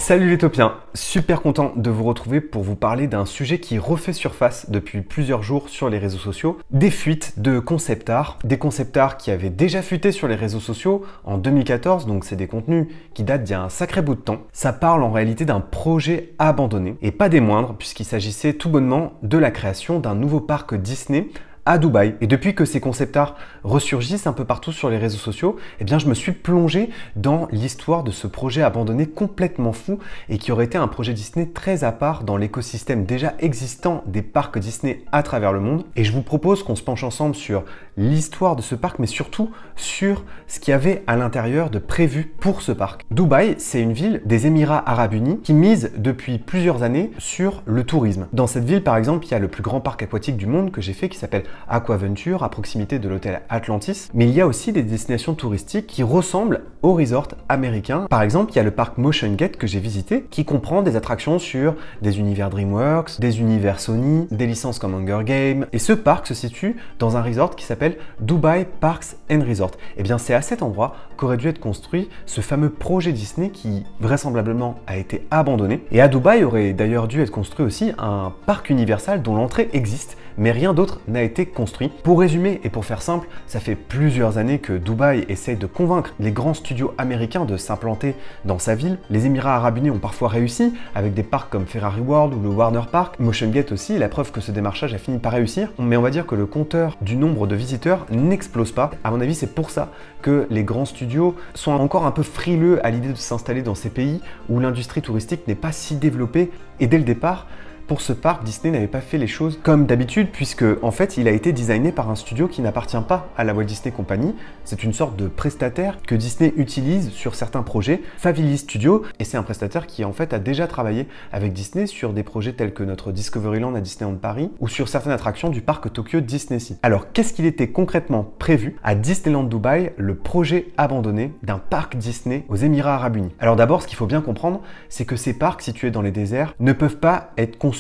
Salut les topiens, super content de vous retrouver pour vous parler d'un sujet qui refait surface depuis plusieurs jours sur les réseaux sociaux, des fuites de concept art, des concept art qui avaient déjà fuité sur les réseaux sociaux en 2014, donc c'est des contenus qui datent d'il y a un sacré bout de temps. Ça parle en réalité d'un projet abandonné, et pas des moindres, puisqu'il s'agissait tout bonnement de la création d'un nouveau parc Disney à Dubaï. Et depuis que ces concept art ressurgissent un peu partout sur les réseaux sociaux, eh bien je me suis plongé dans l'histoire de ce projet abandonné complètement fou et qui aurait été un projet Disney très à part dans l'écosystème déjà existant des parcs Disney à travers le monde. Et je vous propose qu'on se penche ensemble sur l'histoire de ce parc, mais surtout sur ce qu'il y avait à l'intérieur de prévu pour ce parc. Dubaï, c'est une ville des Émirats Arabes Unis qui mise depuis plusieurs années sur le tourisme. Dans cette ville, par exemple, il y a le plus grand parc aquatique du monde que j'ai fait qui s'appelle Aquaventure, à proximité de l'hôtel Atlantis. Mais il y a aussi des destinations touristiques qui ressemblent aux resorts américains. Par exemple, il y a le parc Motion Gate que j'ai visité, qui comprend des attractions sur des univers DreamWorks, des univers Sony, des licences comme Hunger Games. Et ce parc se situe dans un resort qui s'appelle Dubai Parks and Resort. Et bien c'est à cet endroit qu'aurait dû être construit ce fameux projet Disney qui vraisemblablement a été abandonné. Et à Dubaï aurait d'ailleurs dû être construit aussi un parc Universal dont l'entrée existe, mais rien d'autre n'a été construit. Pour résumer et pour faire simple, ça fait plusieurs années que Dubaï essaye de convaincre les grands studios américains de s'implanter dans sa ville. Les Émirats Arabes Unis ont parfois réussi avec des parcs comme Ferrari World ou le Warner Park. Motion Gate aussi, la preuve que ce démarchage a fini par réussir. Mais on va dire que le compteur du nombre de visiteurs n'explose pas. À mon avis, c'est pour ça que les grands studios sont encore un peu frileux à l'idée de s'installer dans ces pays où l'industrie touristique n'est pas si développée. Et dès le départ, pour ce parc, Disney n'avait pas fait les choses comme d'habitude puisque en fait il a été designé par un studio qui n'appartient pas à la Walt Disney Company. C'est une sorte de prestataire que Disney utilise sur certains projets, Favili Studio, et c'est un prestataire qui en fait a déjà travaillé avec Disney sur des projets tels que notre Discoveryland à Disneyland Paris ou sur certaines attractions du parc Tokyo Disney Sea. Alors qu'est-ce qu'il était concrètement prévu à Disneyland Dubaï, le projet abandonné d'un parc Disney aux Émirats Arabes Unis? Alors d'abord, ce qu'il faut bien comprendre, c'est que ces parcs situés dans les déserts ne peuvent pas être conçus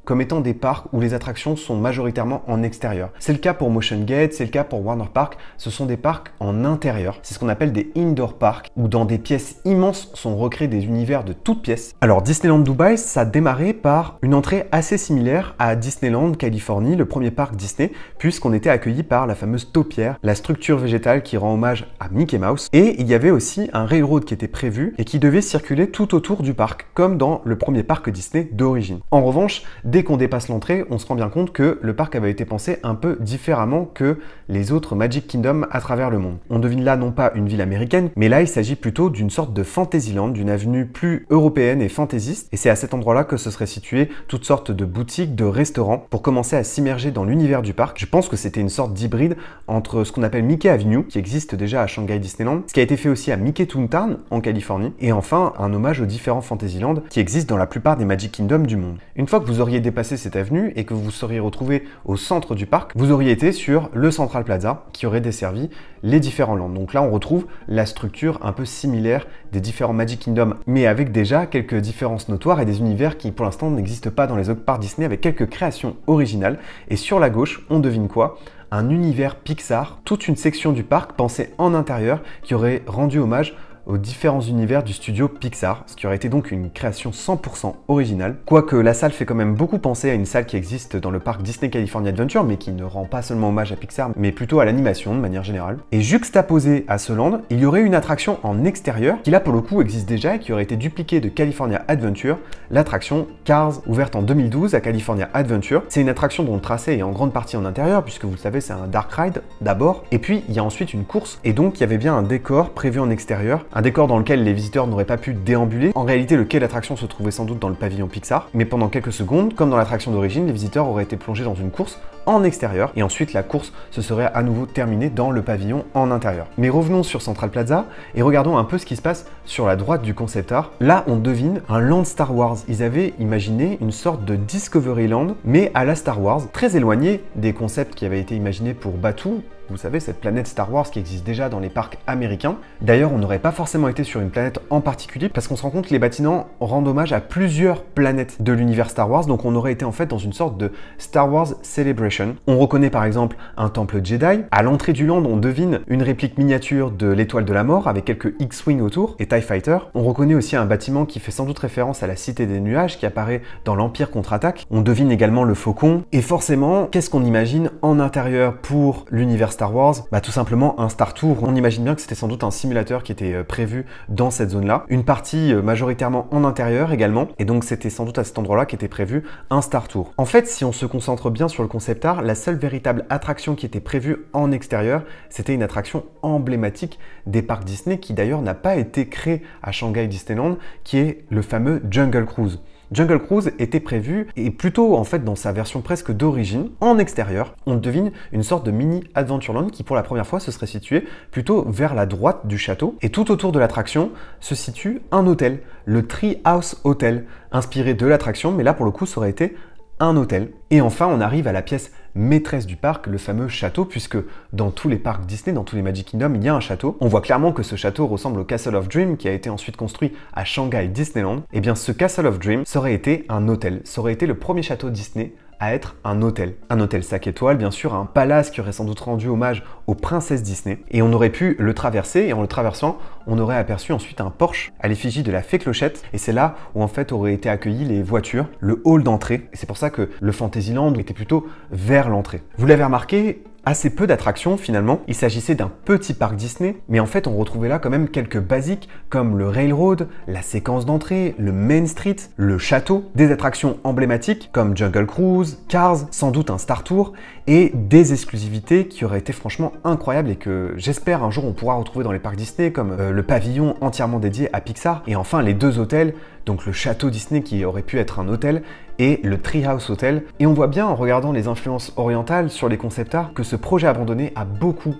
comme étant des parcs où les attractions sont majoritairement en extérieur. C'est le cas pour Motion Gate, c'est le cas pour Warner Park, ce sont des parcs en intérieur. C'est ce qu'on appelle des indoor parks, où dans des pièces immenses sont recréés des univers de toutes pièces. Alors Disneyland Dubaï, ça a démarré par une entrée assez similaire à Disneyland Californie, le premier parc Disney, puisqu'on était accueilli par la fameuse taupière, la structure végétale qui rend hommage à Mickey Mouse. Et il y avait aussi un railroad qui était prévu et qui devait circuler tout autour du parc, comme dans le premier parc Disney d'origine. En revanche, dès qu'on dépasse l'entrée, on se rend bien compte que le parc avait été pensé un peu différemment que les autres Magic Kingdom à travers le monde. On devine là non pas une ville américaine, mais là il s'agit plutôt d'une sorte de Fantasyland, d'une avenue plus européenne et fantaisiste. Et c'est à cet endroit-là que se seraient situées toutes sortes de boutiques, de restaurants, pour commencer à s'immerger dans l'univers du parc. Je pense que c'était une sorte d'hybride entre ce qu'on appelle Mickey Avenue, qui existe déjà à Shanghai Disneyland, ce qui a été fait aussi à Mickey Toontown en Californie, et enfin un hommage aux différents Fantasyland qui existent dans la plupart des Magic Kingdom du monde. Une fois que vous auriez dépassé cette avenue et que vous seriez retrouvé au centre du parc, vous auriez été sur le Central Plaza qui aurait desservi les différents lands. Donc là, on retrouve la structure un peu similaire des différents Magic Kingdom, mais avec déjà quelques différences notoires et des univers qui, pour l'instant, n'existent pas dans les autres parcs Disney, avec quelques créations originales. Et sur la gauche, on devine quoi? Un univers Pixar, toute une section du parc pensée en intérieur qui aurait rendu hommage aux différents univers du studio Pixar, ce qui aurait été donc une création 100% originale. Quoique la salle fait quand même beaucoup penser à une salle qui existe dans le parc Disney California Adventure, mais qui ne rend pas seulement hommage à Pixar, mais plutôt à l'animation de manière générale. Et juxtaposé à ce land, il y aurait une attraction en extérieur, qui là pour le coup existe déjà et qui aurait été dupliquée de California Adventure, l'attraction Cars, ouverte en 2012 à California Adventure. C'est une attraction dont le tracé est en grande partie en intérieur, puisque vous le savez c'est un dark ride d'abord, et puis il y a ensuite une course, et donc il y avait bien un décor prévu en extérieur, un décor dans lequel les visiteurs n'auraient pas pu déambuler. En réalité, le quai d'attraction se trouvait sans doute dans le pavillon Pixar, mais pendant quelques secondes, comme dans l'attraction d'origine, les visiteurs auraient été plongés dans une course en extérieur, et ensuite la course se serait à nouveau terminée dans le pavillon en intérieur. Mais revenons sur Central Plaza, et regardons un peu ce qui se passe sur la droite du concept art. Là, on devine un land Star Wars. Ils avaient imaginé une sorte de Discoveryland, mais à la Star Wars, très éloigné des concepts qui avaient été imaginés pour Batuu, vous savez, cette planète Star Wars qui existe déjà dans les parcs américains. D'ailleurs, on n'aurait pas forcément été sur une planète en particulier parce qu'on se rend compte que les bâtiments rendent hommage à plusieurs planètes de l'univers Star Wars, donc on aurait été en fait dans une sorte de Star Wars Celebration Celebration. On reconnaît par exemple un temple Jedi. À l'entrée du land, on devine une réplique miniature de l'étoile de la mort avec quelques X-Wing autour et TIE Fighter. On reconnaît aussi un bâtiment qui fait sans doute référence à la Cité des Nuages qui apparaît dans l'Empire contre-attaque. On devine également le Faucon. Et forcément, qu'est-ce qu'on imagine en intérieur pour l'univers Star Wars? Bah tout simplement un Star Tour. On imagine bien que c'était sans doute un simulateur qui était prévu dans cette zone-là. Une partie majoritairement en intérieur également. Et donc c'était sans doute à cet endroit-là qu'était prévu un Star Tour. En fait, si on se concentre bien sur le concept art, la seule véritable attraction qui était prévue en extérieur, c'était une attraction emblématique des parcs Disney qui d'ailleurs n'a pas été créée à Shanghai Disneyland, qui est le fameux Jungle Cruise. Jungle Cruise était prévu, et plutôt en fait dans sa version presque d'origine, en extérieur, on devine une sorte de mini Adventureland qui pour la première fois se serait situé plutôt vers la droite du château. Et tout autour de l'attraction se situe un hôtel, le Tree House Hotel, inspiré de l'attraction, mais là pour le coup ça aurait été un hôtel. Et enfin, on arrive à la pièce maîtresse du parc, le fameux château, puisque dans tous les parcs Disney, dans tous les Magic Kingdom, il y a un château. On voit clairement que ce château ressemble au Castle of Dream, qui a été ensuite construit à Shanghai Disneyland. Et bien, ce Castle of Dream, ça aurait été un hôtel. Ça aurait été le premier château Disney à être un hôtel. Un hôtel 5 étoiles, bien sûr, un palace qui aurait sans doute rendu hommage aux princesses Disney. Et on aurait pu le traverser, et en le traversant, on aurait aperçu ensuite un Porsche à l'effigie de la fée Clochette. Et c'est là où en fait auraient été accueillies les voitures, le hall d'entrée. Et c'est pour ça que le Fantasyland était plutôt vers l'entrée. Vous l'avez remarqué, assez peu d'attractions finalement. Il s'agissait d'un petit parc Disney, mais en fait on retrouvait là quand même quelques basiques comme le Railroad, la séquence d'entrée, le Main Street, le château, des attractions emblématiques comme Jungle Cruise, Cars, sans doute un Star Tour et des exclusivités qui auraient été franchement incroyables et que j'espère un jour on pourra retrouver dans les parcs Disney comme le pavillon entièrement dédié à Pixar et enfin les deux hôtels, donc le château Disney qui aurait pu être un hôtel et le Treehouse Hotel. Et on voit bien en regardant les influences orientales sur les concept art que ce projet abandonné a beaucoup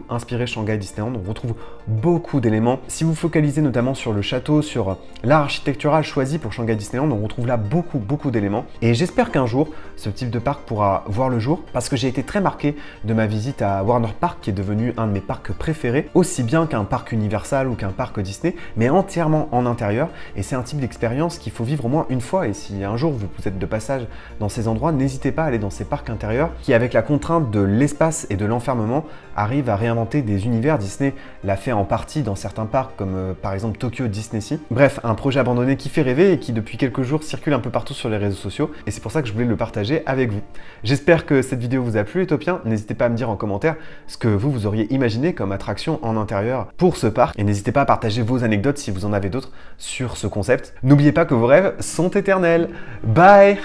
inspiré Shanghai Disneyland. On retrouve beaucoup d'éléments. Si vous focalisez notamment sur le château, sur l'art architectural choisi pour Shanghai Disneyland, on retrouve là beaucoup d'éléments. Et j'espère qu'un jour, ce type de parc pourra voir le jour parce que j'ai été très marqué de ma visite à Warner Park qui est devenu un de mes parcs préférés, aussi bien qu'un parc Universal ou qu'un parc Disney, mais entièrement en intérieur. Et c'est un type d'expérience qu'il faut vivre au moins une fois. Et si un jour vous êtes de passage dans ces endroits, n'hésitez pas à aller dans ces parcs intérieurs qui, avec la contrainte de l'espace et de l'enfermement, arrivent à réinventer des univers. Disney l'a fait en partie dans certains parcs comme par exemple Tokyo DisneySea. Bref, un projet abandonné qui fait rêver et qui depuis quelques jours circule un peu partout sur les réseaux sociaux et c'est pour ça que je voulais le partager avec vous. J'espère que cette vidéo vous a plu, Utopiens. N'hésitez pas à me dire en commentaire ce que vous auriez imaginé comme attraction en intérieur pour ce parc et n'hésitez pas à partager vos anecdotes si vous en avez d'autres sur ce concept. N'oubliez pas que vos rêves sont éternels. Bye!